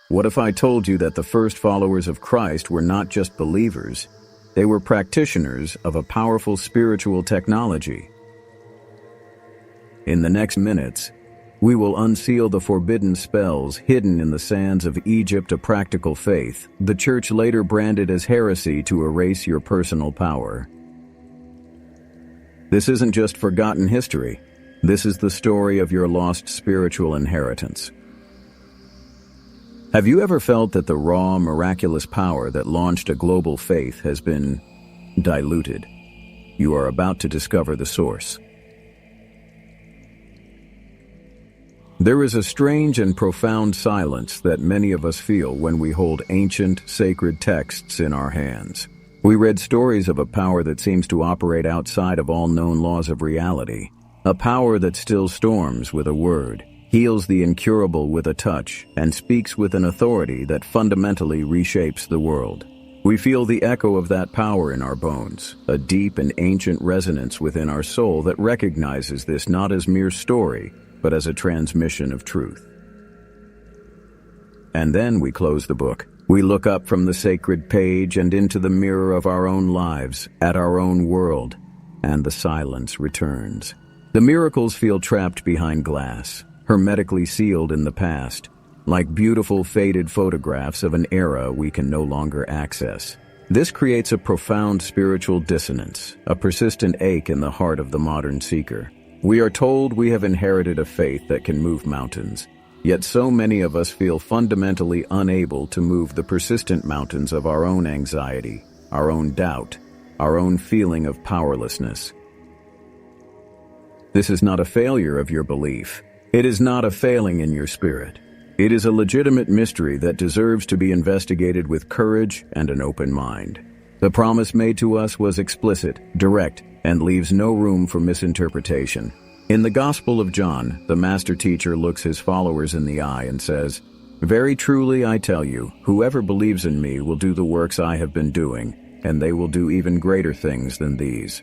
What if I told you that the first followers of Christ were not just believers, they were practitioners of a powerful spiritual technology? In the next minutes, we will unseal the forbidden spells hidden in the sands of Egypt, a practical faith the church later branded as heresy to erase your personal power. This isn't just forgotten history. This is the story of your lost spiritual inheritance. Have you ever felt that the raw, miraculous power that launched a global faith has been diluted? You are about to discover the source. There is a strange and profound silence that many of us feel when we hold ancient, sacred texts in our hands. We read stories of a power that seems to operate outside of all known laws of reality, a power that stills storms with a word, heals the incurable with a touch, and speaks with an authority that fundamentally reshapes the world. We feel the echo of that power in our bones, a deep and ancient resonance within our soul that recognizes this not as mere story, but as a transmission of truth. And then we close the book. We look up from the sacred page and into the mirror of our own lives, at our own world, and the silence returns. The miracles feel trapped behind glass, hermetically sealed in the past, like beautiful faded photographs of an era we can no longer access. This creates a profound spiritual dissonance, a persistent ache in the heart of the modern seeker. We are told we have inherited a faith that can move mountains, yet so many of us feel fundamentally unable to move the persistent mountains of our own anxiety, our own doubt, our own feeling of powerlessness. This is not a failure of your belief. It is not a failing in your spirit. It is a legitimate mystery that deserves to be investigated with courage and an open mind. The promise made to us was explicit, direct, and leaves no room for misinterpretation. In the Gospel of John, the master teacher looks his followers in the eye and says, "Very truly I tell you, whoever believes in me will do the works I have been doing, and they will do even greater things than these."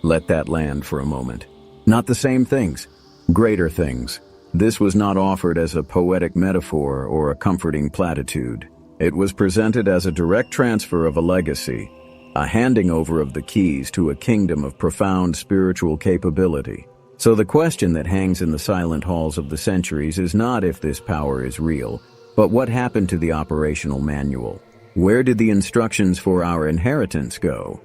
Let that land for a moment. Not the same things, greater things. This was not offered as a poetic metaphor or a comforting platitude. It was presented as a direct transfer of a legacy, a handing over of the keys to a kingdom of profound spiritual capability. So the question that hangs in the silent halls of the centuries is not if this power is real, but what happened to the operational manual? Where did the instructions for our inheritance go?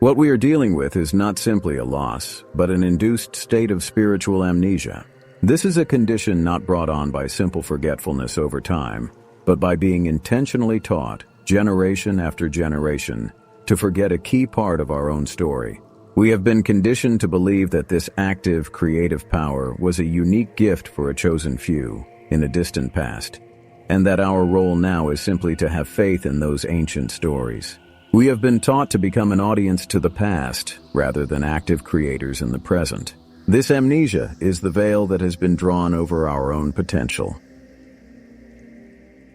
What we are dealing with is not simply a loss, but an induced state of spiritual amnesia. This is a condition not brought on by simple forgetfulness over time, but by being intentionally taught, generation after generation, to forget a key part of our own story. We have been conditioned to believe that this active, creative power was a unique gift for a chosen few in a distant past, and that our role now is simply to have faith in those ancient stories. We have been taught to become an audience to the past rather than active creators in the present. This amnesia is the veil that has been drawn over our own potential.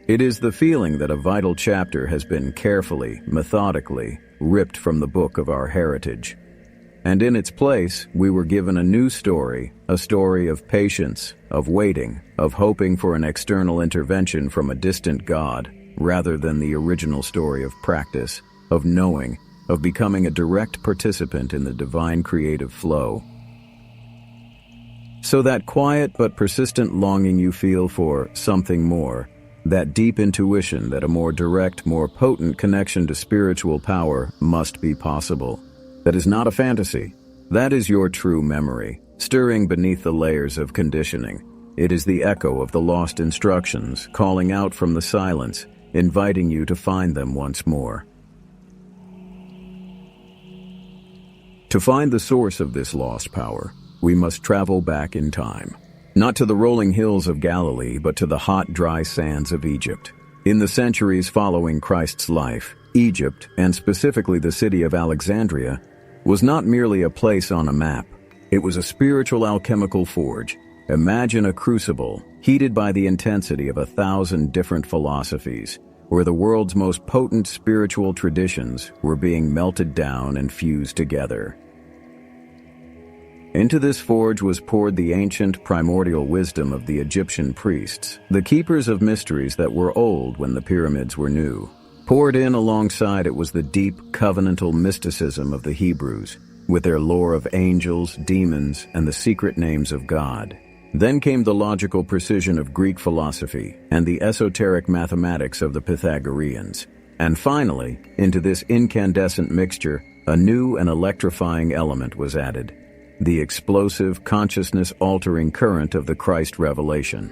It is the feeling that a vital chapter has been carefully, methodically, ripped from the book of our heritage. And in its place, we were given a new story, a story of patience, of waiting, of hoping for an external intervention from a distant God, rather than the original story of practice, of knowing, of becoming a direct participant in the divine creative flow. So that quiet but persistent longing you feel for something more, that deep intuition that a more direct, more potent connection to spiritual power must be possible. That is not a fantasy. That is your true memory, stirring beneath the layers of conditioning. It is the echo of the lost instructions, calling out from the silence, inviting you to find them once more. To find the source of this lost power, we must travel back in time. Not to the rolling hills of Galilee, but to the hot, dry sands of Egypt. In the centuries following Christ's life, Egypt, and specifically the city of Alexandria, was not merely a place on a map. It was a spiritual alchemical forge. Imagine a crucible, heated by the intensity of 1,000 different philosophies, where the world's most potent spiritual traditions were being melted down and fused together. Into this forge was poured the ancient primordial wisdom of the Egyptian priests, the keepers of mysteries that were old when the pyramids were new. Poured in alongside it was the deep covenantal mysticism of the Hebrews, with their lore of angels, demons, and the secret names of God. Then came the logical precision of Greek philosophy and the esoteric mathematics of the Pythagoreans. And finally, into this incandescent mixture, a new and electrifying element was added: the explosive, consciousness-altering current of the Christ revelation.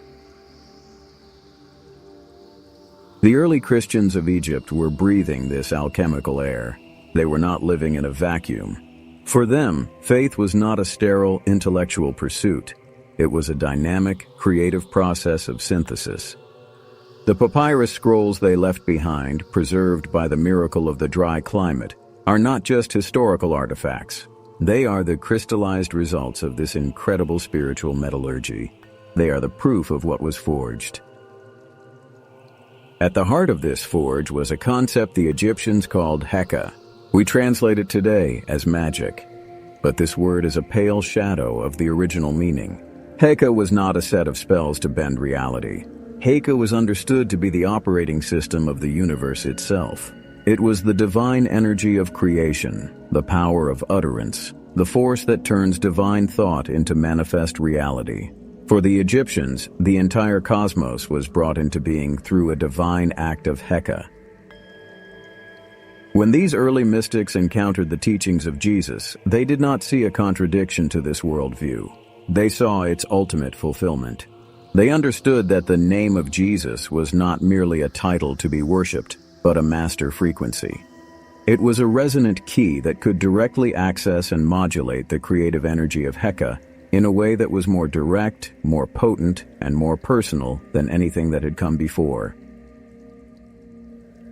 The early Christians of Egypt were breathing this alchemical air. They were not living in a vacuum. For them, faith was not a sterile intellectual pursuit. It was a dynamic, creative process of synthesis. The papyrus scrolls they left behind, preserved by the miracle of the dry climate, are not just historical artifacts. They are the crystallized results of this incredible spiritual metallurgy. They are the proof of what was forged. At the heart of this forge was a concept the Egyptians called Heka. We translate it today as magic, but this word is a pale shadow of the original meaning. Heka was not a set of spells to bend reality. Heka was understood to be the operating system of the universe itself. It was the divine energy of creation, the power of utterance, the force that turns divine thought into manifest reality. For the Egyptians, the entire cosmos was brought into being through a divine act of Heka. When these early mystics encountered the teachings of Jesus, they did not see a contradiction to this worldview. They saw its ultimate fulfillment. They understood that the name of Jesus was not merely a title to be worshipped, but a master frequency. It was a resonant key that could directly access and modulate the creative energy of Heka in a way that was more direct, more potent, and more personal than anything that had come before.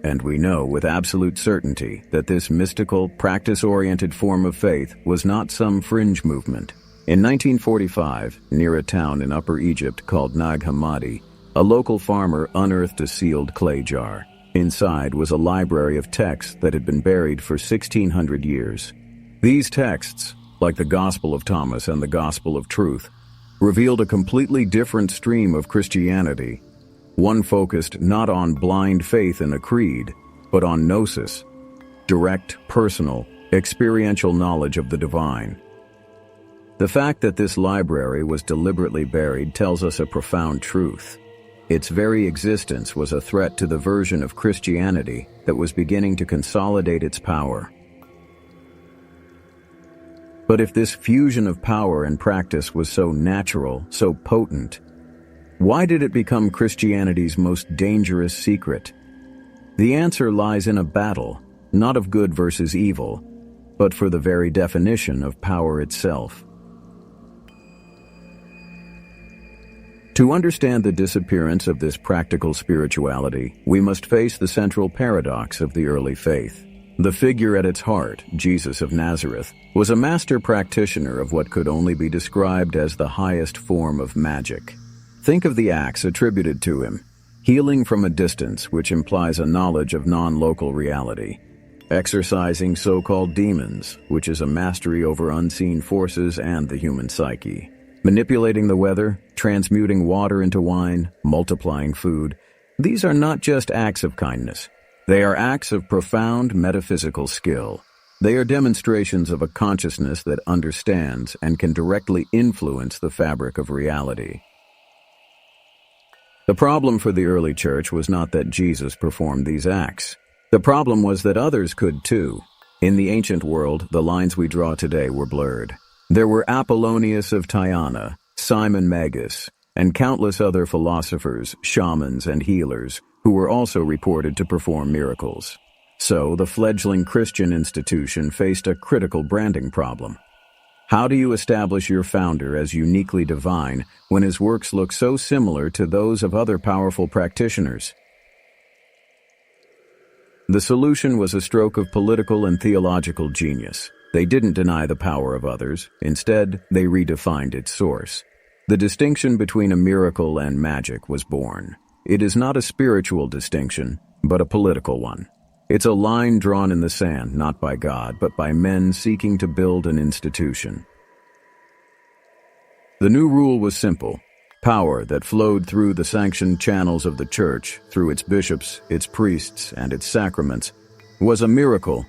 And we know with absolute certainty that this mystical, practice-oriented form of faith was not some fringe movement. In 1945, near a town in Upper Egypt called Nag Hammadi, a local farmer unearthed a sealed clay jar. Inside was a library of texts that had been buried for 1,600 years. These texts, like the Gospel of Thomas and the Gospel of Truth, revealed a completely different stream of Christianity, one focused not on blind faith in a creed, but on gnosis, direct, personal, experiential knowledge of the divine. The fact that this library was deliberately buried tells us a profound truth. Its very existence was a threat to the version of Christianity that was beginning to consolidate its power. But if this fusion of power and practice was so natural, so potent, why did it become Christianity's most dangerous secret? The answer lies in a battle, not of good versus evil, but for the very definition of power itself. To understand the disappearance of this practical spirituality, we must face the central paradox of the early faith. The figure at its heart, Jesus of Nazareth, was a master practitioner of what could only be described as the highest form of magic. Think of the acts attributed to him: healing from a distance, which implies a knowledge of non-local reality; exorcising so-called demons, which is a mastery over unseen forces and the human psyche; manipulating the weather, transmuting water into wine, multiplying food. These are not just acts of kindness. They are acts of profound metaphysical skill. They are demonstrations of a consciousness that understands and can directly influence the fabric of reality. The problem for the early church was not that Jesus performed these acts. The problem was that others could too. In the ancient world, the lines we draw today were blurred. There were Apollonius of Tyana, Simon Magus, and countless other philosophers, shamans, and healers who were also reported to perform miracles. So, the fledgling Christian institution faced a critical branding problem. How do you establish your founder as uniquely divine when his works look so similar to those of other powerful practitioners? The solution was a stroke of political and theological genius. They didn't deny the power of others. Instead, they redefined its source. The distinction between a miracle and magic was born. It is not a spiritual distinction, but a political one. It's a line drawn in the sand, not by God, but by men seeking to build an institution. The new rule was simple. Power that flowed through the sanctioned channels of the church, through its bishops, its priests, and its sacraments, was a miracle,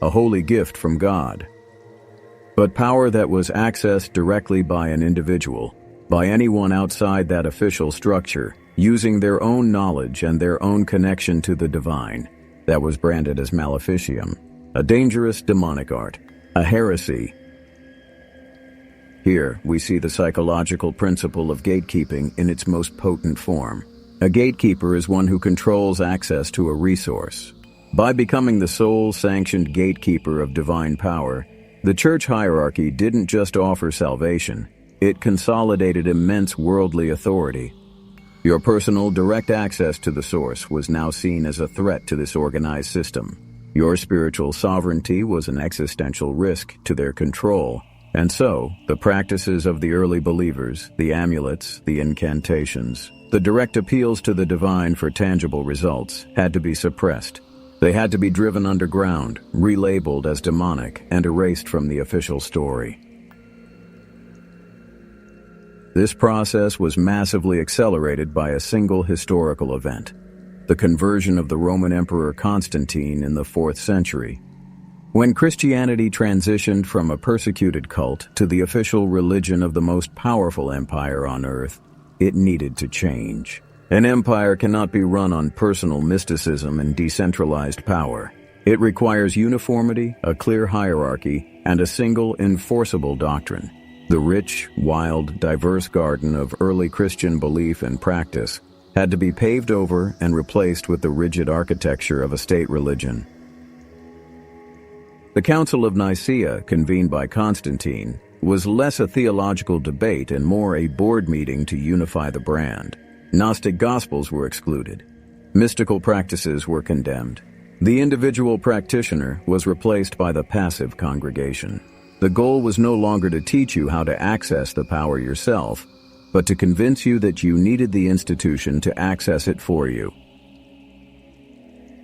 a holy gift from God. But power that was accessed directly by an individual, by anyone outside that official structure, using their own knowledge and their own connection to the divine, that was branded as maleficium, a dangerous demonic art, a heresy. Here, we see the psychological principle of gatekeeping in its most potent form. A gatekeeper is one who controls access to a resource. By becoming the sole sanctioned gatekeeper of divine power, the church hierarchy didn't just offer salvation, it consolidated immense worldly authority. Your personal direct access to the source was now seen as a threat to this organized system. Your spiritual sovereignty was an existential risk to their control. And so, the practices of the early believers, the amulets, the incantations, the direct appeals to the divine for tangible results, had to be suppressed. They had to be driven underground, relabeled as demonic, and erased from the official story. This process was massively accelerated by a single historical event: the conversion of the Roman Emperor Constantine in the 4th century. When Christianity transitioned from a persecuted cult to the official religion of the most powerful empire on earth, it needed to change. An empire cannot be run on personal mysticism and decentralized power. It requires uniformity, a clear hierarchy, and a single enforceable doctrine. The rich, wild, diverse garden of early Christian belief and practice had to be paved over and replaced with the rigid architecture of a state religion. The Council of Nicaea, convened by Constantine, was less a theological debate and more a board meeting to unify the brand. Gnostic gospels were excluded. Mystical practices were condemned. The individual practitioner was replaced by the passive congregation. The goal was no longer to teach you how to access the power yourself, but to convince you that you needed the institution to access it for you.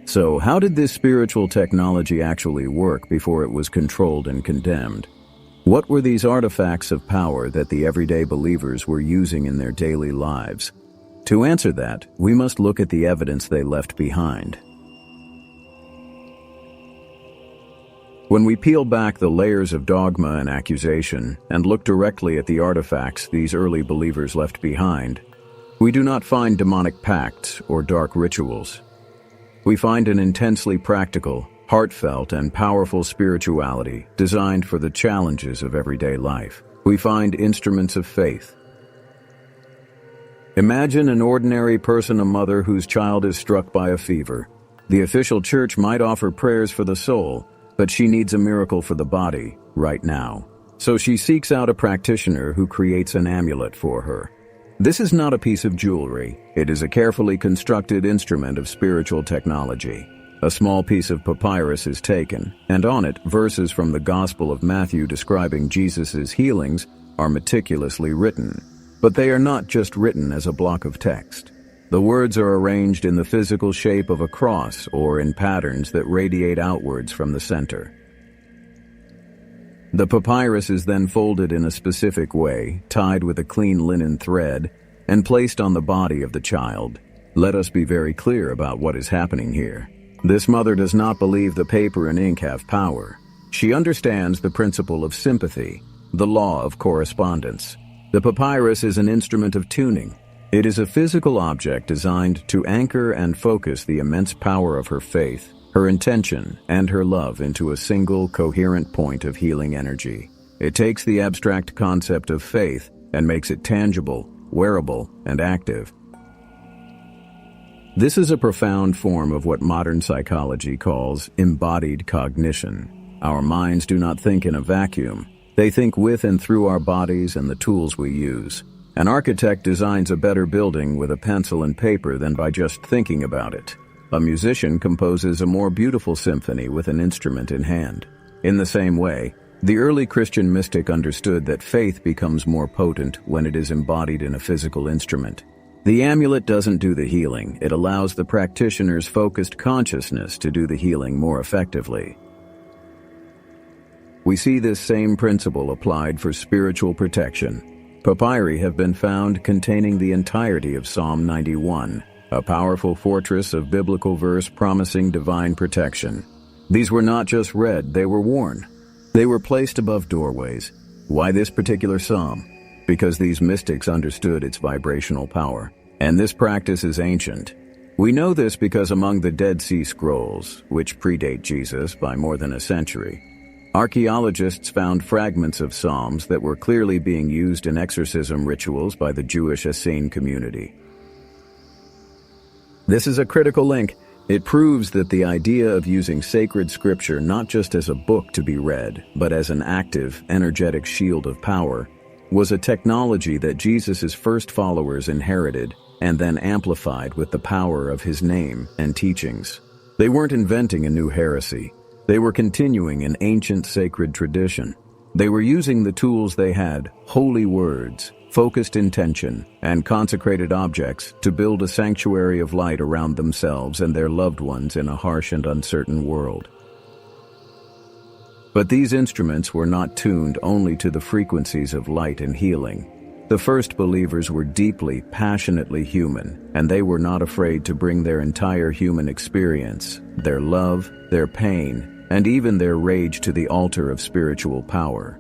So, how did this spiritual technology actually work before it was controlled and condemned? What were these artifacts of power that the everyday believers were using in their daily lives? To answer that, we must look at the evidence they left behind. When we peel back the layers of dogma and accusation and look directly at the artifacts these early believers left behind, we do not find demonic pacts or dark rituals. We find an intensely practical, heartfelt, and powerful spirituality designed for the challenges of everyday life. We find instruments of faith. Imagine an ordinary person, a mother whose child is struck by a fever. The official church might offer prayers for the soul, but she needs a miracle for the body right now. So she seeks out a practitioner who creates an amulet for her. This is not a piece of jewelry. It is a carefully constructed instrument of spiritual technology. A small piece of papyrus is taken, and on it, verses from the Gospel of Matthew describing Jesus' healings are meticulously written. But they are not just written as a block of text. The words are arranged in the physical shape of a cross or in patterns that radiate outwards from the center. The papyrus is then folded in a specific way, tied with a clean linen thread, and placed on the body of the child. Let us be very clear about what is happening here. This mother does not believe the paper and ink have power. She understands the principle of sympathy, the law of correspondence. The papyrus is an instrument of tuning. It is a physical object designed to anchor and focus the immense power of her faith, her intention, and her love into a single, coherent point of healing energy. It takes the abstract concept of faith and makes it tangible, wearable, and active. This is a profound form of what modern psychology calls embodied cognition. Our minds do not think in a vacuum. They think with and through our bodies and the tools we use. An architect designs a better building with a pencil and paper than by just thinking about it. A musician composes a more beautiful symphony with an instrument in hand. In the same way, the early Christian mystic understood that faith becomes more potent when it is embodied in a physical instrument. The amulet doesn't do the healing, it allows the practitioner's focused consciousness to do the healing more effectively. We see this same principle applied for spiritual protection. Papyri have been found containing the entirety of Psalm 91, a powerful fortress of biblical verse promising divine protection. These were not just read, they were worn. They were placed above doorways. Why this particular psalm? Because these mystics understood its vibrational power. And this practice is ancient. We know this because among the Dead Sea Scrolls, which predate Jesus by more than a century, archaeologists found fragments of psalms that were clearly being used in exorcism rituals by the Jewish Essene community. This is a critical link. It proves that the idea of using sacred scripture not just as a book to be read, but as an active, energetic shield of power, was a technology that Jesus' first followers inherited and then amplified with the power of his name and teachings. They weren't inventing a new heresy. They were continuing an ancient sacred tradition. They were using the tools they had, holy words, focused intention, and consecrated objects to build a sanctuary of light around themselves and their loved ones in a harsh and uncertain world. But these instruments were not tuned only to the frequencies of light and healing. The first believers were deeply, passionately human, and they were not afraid to bring their entire human experience, their love, their pain, and even their rage to the altar of spiritual power.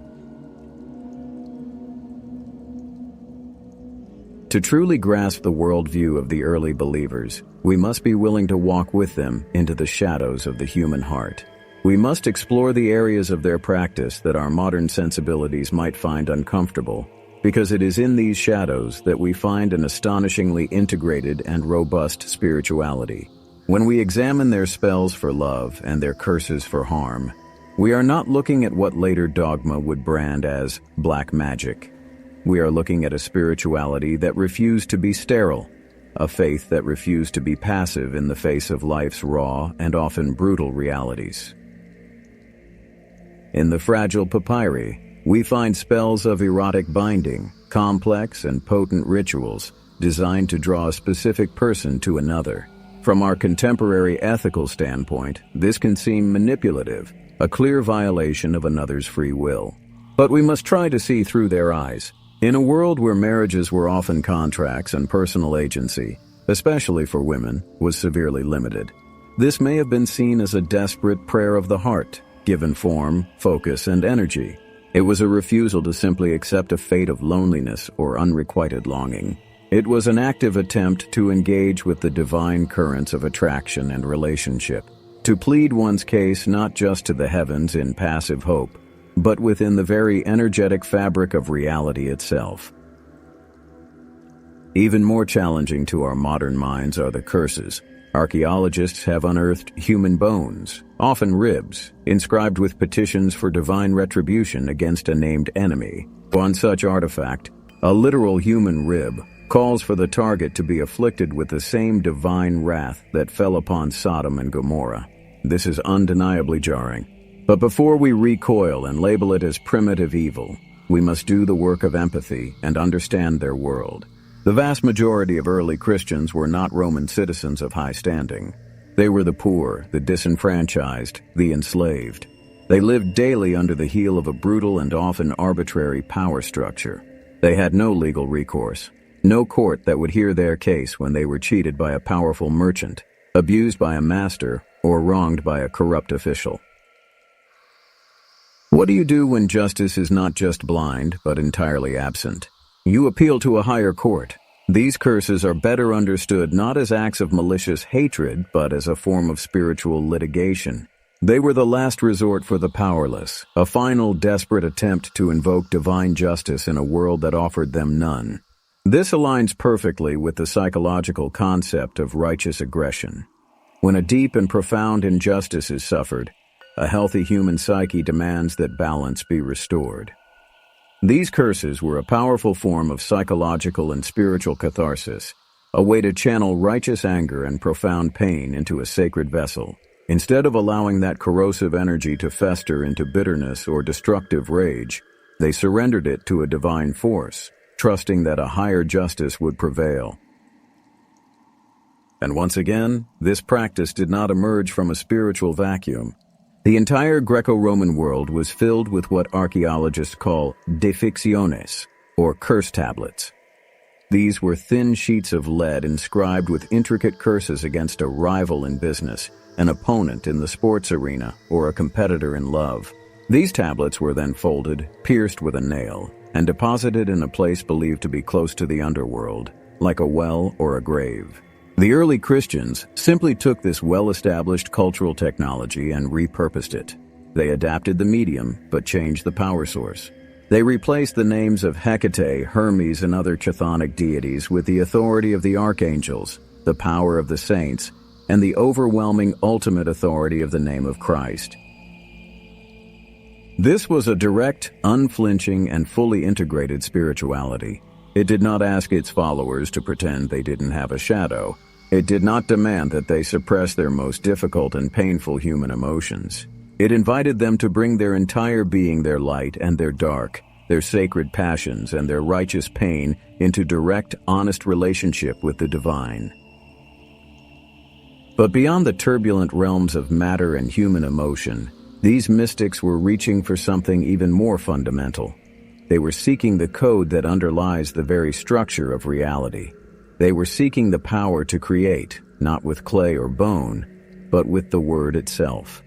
To truly grasp the worldview of the early believers, we must be willing to walk with them into the shadows of the human heart. We must explore the areas of their practice that our modern sensibilities might find uncomfortable, because it is in these shadows that we find an astonishingly integrated and robust spirituality. When we examine their spells for love and their curses for harm, we are not looking at what later dogma would brand as black magic. We are looking at a spirituality that refused to be sterile, a faith that refused to be passive in the face of life's raw and often brutal realities. In the fragile papyri, we find spells of erotic binding, complex and potent rituals designed to draw a specific person to another. From our contemporary ethical standpoint, this can seem manipulative, a clear violation of another's free will. But we must try to see through their eyes. In a world where marriages were often contracts and personal agency, especially for women, was severely limited, this may have been seen as a desperate prayer of the heart, given form, focus, and energy. It was a refusal to simply accept a fate of loneliness or unrequited longing. It was an active attempt to engage with the divine currents of attraction and relationship, to plead one's case not just to the heavens in passive hope, but within the very energetic fabric of reality itself. Even more challenging to our modern minds are the curses. Archaeologists have unearthed human bones, often ribs, inscribed with petitions for divine retribution against a named enemy. One such artifact, a literal human rib, calls for the target to be afflicted with the same divine wrath that fell upon Sodom and Gomorrah. This is undeniably jarring. But before we recoil and label it as primitive evil, we must do the work of empathy and understand their world. The vast majority of early Christians were not Roman citizens of high standing. They were the poor, the disenfranchised, the enslaved. They lived daily under the heel of a brutal and often arbitrary power structure. They had no legal recourse, no court that would hear their case when they were cheated by a powerful merchant, abused by a master, or wronged by a corrupt official. What do you do when justice is not just blind, but entirely absent? You appeal to a higher court. These curses are better understood not as acts of malicious hatred, but as a form of spiritual litigation. They were the last resort for the powerless, a final desperate attempt to invoke divine justice in a world that offered them none. This aligns perfectly with the psychological concept of righteous aggression. When a deep and profound injustice is suffered, a healthy human psyche demands that balance be restored. These curses were a powerful form of psychological and spiritual catharsis, a way to channel righteous anger and profound pain into a sacred vessel. Instead of allowing that corrosive energy to fester into bitterness or destructive rage, they surrendered it to a divine force, trusting that a higher justice would prevail. And once again, this practice did not emerge from a spiritual vacuum. The entire Greco-Roman world was filled with what archaeologists call deficciones, or curse tablets. These were thin sheets of lead inscribed with intricate curses against a rival in business, an opponent in the sports arena, or a competitor in love. These tablets were then folded, pierced with a nail, and deposited in a place believed to be close to the underworld, like a well or a grave. The early Christians simply took this well-established cultural technology and repurposed it. They adapted the medium, but changed the power source. They replaced the names of Hecate, Hermes, and other chthonic deities with the authority of the archangels, the power of the saints, and the overwhelming ultimate authority of the name of Christ. This was a direct, unflinching, and fully integrated spirituality. It did not ask its followers to pretend they didn't have a shadow. It did not demand that they suppress their most difficult and painful human emotions. It invited them to bring their entire being, their light and their dark, their sacred passions and their righteous pain into direct, honest relationship with the divine. But beyond the turbulent realms of matter and human emotion, these mystics were reaching for something even more fundamental. They were seeking the code that underlies the very structure of reality. They were seeking the power to create, not with clay or bone, but with the word itself.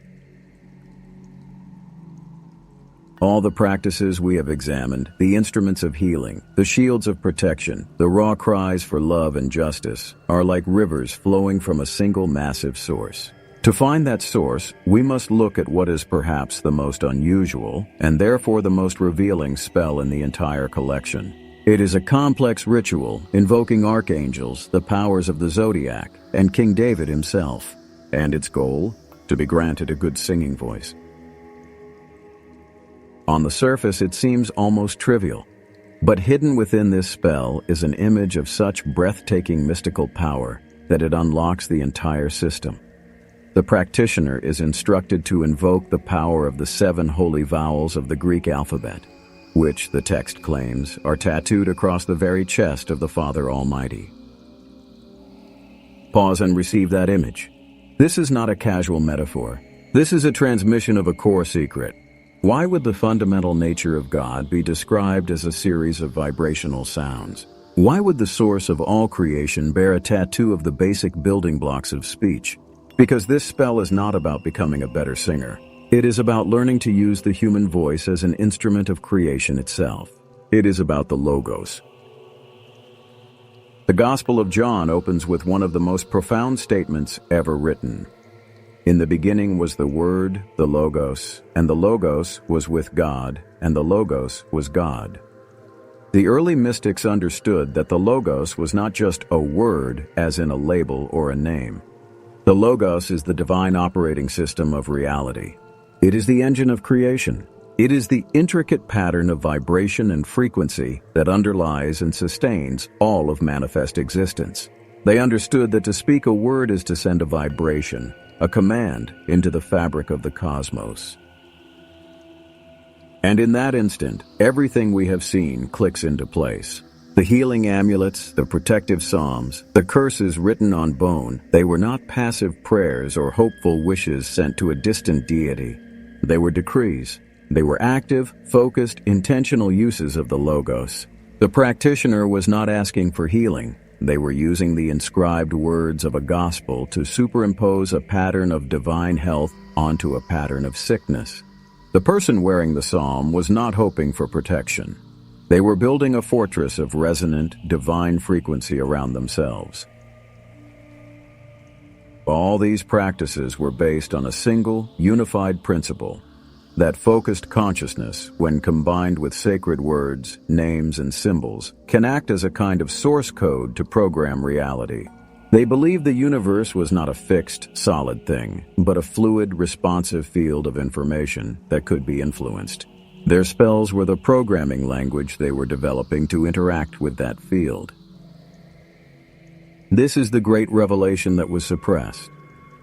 All the practices we have examined, the instruments of healing, the shields of protection, the raw cries for love and justice, are like rivers flowing from a single massive source. To find that source, we must look at what is perhaps the most unusual, and therefore the most revealing spell in the entire collection. It is a complex ritual invoking archangels, the powers of the zodiac, and King David himself. And its goal? To be granted a good singing voice. On the surface, it seems almost trivial, but hidden within this spell is an image of such breathtaking mystical power that it unlocks the entire system. The practitioner is instructed to invoke the power of the 7 holy vowels of the Greek alphabet, which, the text claims, are tattooed across the very chest of the Father Almighty. Pause and receive that image. This is not a casual metaphor. This is a transmission of a core secret. Why would the fundamental nature of God be described as a series of vibrational sounds? Why would the source of all creation bear a tattoo of the basic building blocks of speech? Because this spell is not about becoming a better singer. It is about learning to use the human voice as an instrument of creation itself. It is about the Logos. The Gospel of John opens with one of the most profound statements ever written. In the beginning was the Word, the Logos, and the Logos was with God, and the Logos was God. The early mystics understood that the Logos was not just a word, as in a label or a name. The Logos is the divine operating system of reality. It is the engine of creation. It is the intricate pattern of vibration and frequency that underlies and sustains all of manifest existence. They understood that to speak a word is to send a vibration, a command, into the fabric of the cosmos. And in that instant, everything we have seen clicks into place. The healing amulets, the protective psalms, the curses written on bone, they were not passive prayers or hopeful wishes sent to a distant deity. They were decrees. They were active, focused, intentional uses of the Logos. The practitioner was not asking for healing. They were using the inscribed words of a gospel to superimpose a pattern of divine health onto a pattern of sickness. The person wearing the psalm was not hoping for protection. They were building a fortress of resonant, divine frequency around themselves. All these practices were based on a single, unified principle, that focused consciousness, when combined with sacred words, names, and symbols, can act as a kind of source code to program reality. They believed the universe was not a fixed, solid thing, but a fluid, responsive field of information that could be influenced. Their spells were the programming language they were developing to interact with that field. This is the great revelation that was suppressed.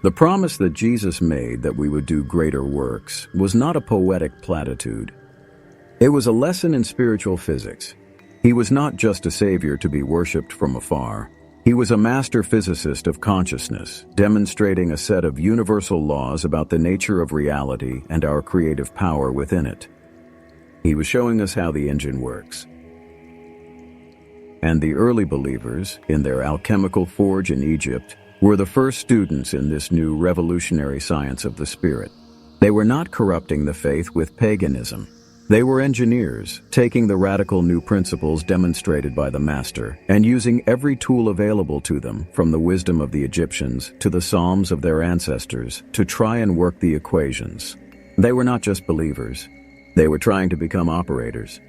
The promise that Jesus made that we would do greater works was not a poetic platitude. It was a lesson in spiritual physics. He was not just a savior to be worshipped from afar. He was a master physicist of consciousness, demonstrating a set of universal laws about the nature of reality and our creative power within it. He was showing us how the engine works. and the early believers, in their Alchemical Forge in Egypt, were the first students in this new revolutionary science of the spirit. They were not corrupting the faith with paganism. They were engineers, taking the radical new principles demonstrated by the master and using every tool available to them, from the wisdom of the Egyptians to the psalms of their ancestors, to try and work the equations. They were not just believers. They were trying to become operators.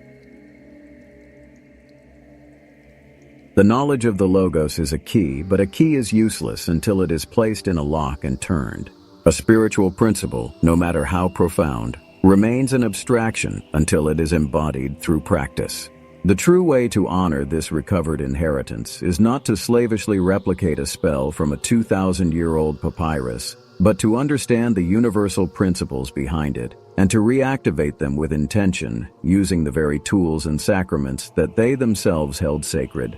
The knowledge of the Logos is a key, but a key is useless until it is placed in a lock and turned. A spiritual principle, no matter how profound, remains an abstraction until it is embodied through practice. The true way to honor this recovered inheritance is not to slavishly replicate a spell from a 2,000-year-old papyrus, but to understand the universal principles behind it and to reactivate them with intention, using the very tools and sacraments that they themselves held sacred.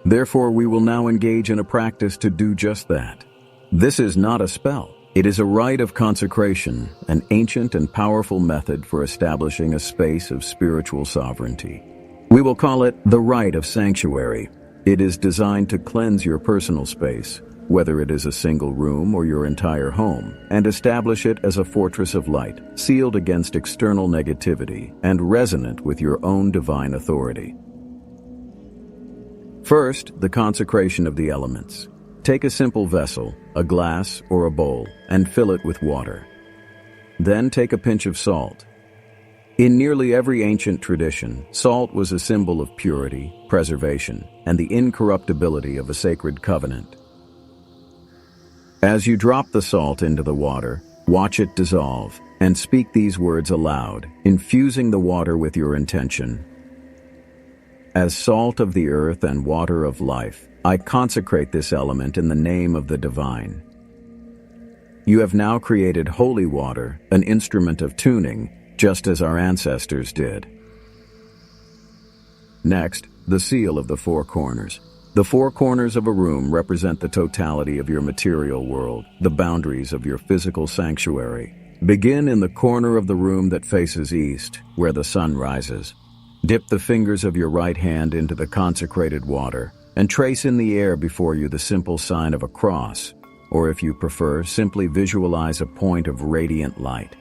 Therefore, we will now engage in a practice to do just that. This is not a spell. It is a rite of consecration, an ancient and powerful method for establishing a space of spiritual sovereignty. We will call it the rite of sanctuary. It is designed to cleanse your personal space, whether it is a single room or your entire home, and establish it as a fortress of light, sealed against external negativity and resonant with your own divine authority. First, the consecration of the elements. Take a simple vessel, a glass or a bowl, and fill it with water. Then take a pinch of salt. In nearly every ancient tradition, salt was a symbol of purity, preservation, and the incorruptibility of a sacred covenant. As you drop the salt into the water, watch it dissolve, and speak these words aloud, infusing the water with your intention. As salt of the earth and water of life, I consecrate this element in the name of the divine. You have now created holy water, an instrument of tuning, just as our ancestors did. Next, the seal of the four corners. The four corners of a room represent the totality of your material world, the boundaries of your physical sanctuary. Begin in the corner of the room that faces east, where the sun rises. Dip the fingers of your right hand into the consecrated water and trace in the air before you the simple sign of a cross, or if you prefer, simply visualize a point of radiant light.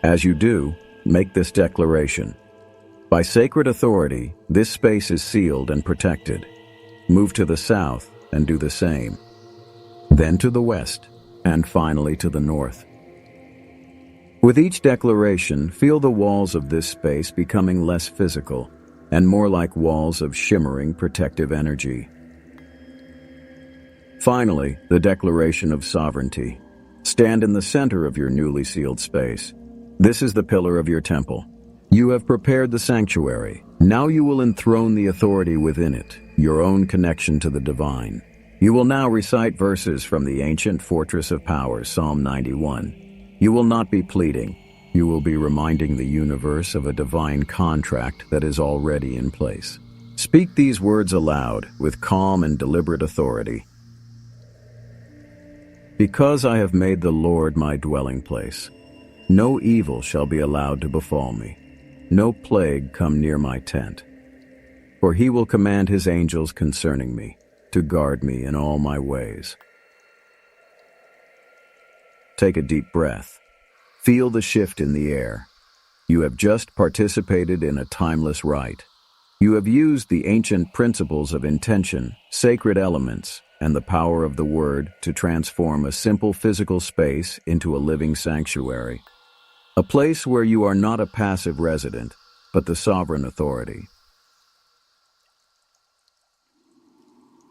As you do, make this declaration. By sacred authority, this space is sealed and protected. Move to the south and do the same. Then to the west, and finally to the north. With each declaration, feel the walls of this space becoming less physical and more like walls of shimmering protective energy. Finally, the declaration of sovereignty. Stand in the center of your newly sealed space. This is the pillar of your temple. You have prepared the sanctuary. Now you will enthrone the authority within it, your own connection to the divine. You will now recite verses from the ancient Fortress of Power, Psalm 91. You will not be pleading. You will be reminding the universe of a divine contract that is already in place. Speak these words aloud with calm and deliberate authority. Because I have made the Lord my dwelling place, no evil shall be allowed to befall me, no plague come near my tent. For he will command his angels concerning me, to guard me in all my ways. Take a deep breath. Feel the shift in the air. You have just participated in a timeless rite. You have used the ancient principles of intention, sacred elements, and the power of the word to transform a simple physical space into a living sanctuary. A place where you are not a passive resident, but the sovereign authority.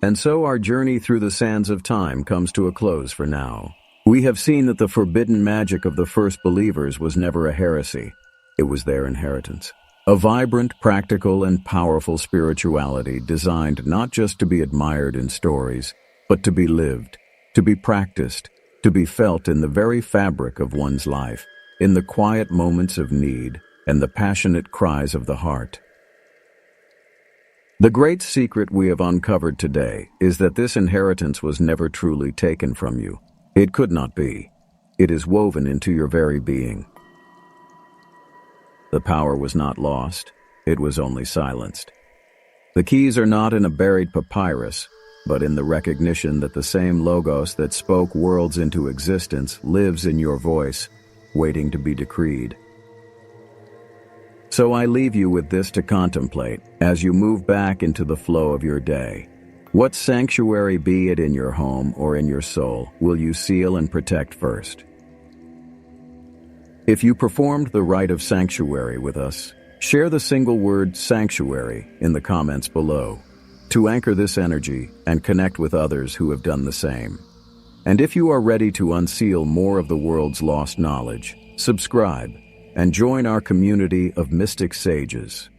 And so our journey through the sands of time comes to a close for now. We have seen that the forbidden magic of the first believers was never a heresy. It was their inheritance. A vibrant, practical, and powerful spirituality designed not just to be admired in stories, but to be lived, to be practiced, to be felt in the very fabric of one's life, in the quiet moments of need and the passionate cries of the heart. The great secret we have uncovered today is that this inheritance was never truly taken from you. It could not be. It is woven into your very being. The power was not lost. it was only silenced. The keys are not in a buried papyrus, but in the recognition that the same logos that spoke worlds into existence lives in your voice, waiting to be decreed. So I leave you with this to contemplate as you move back into the flow of your day. What sanctuary, be it in your home or in your soul, will you seal and protect first? If you performed the rite of sanctuary with us, share the single word sanctuary in the comments below to anchor this energy and connect with others who have done the same. And if you are ready to unseal more of the world's lost knowledge, subscribe and join our community of mystic sages.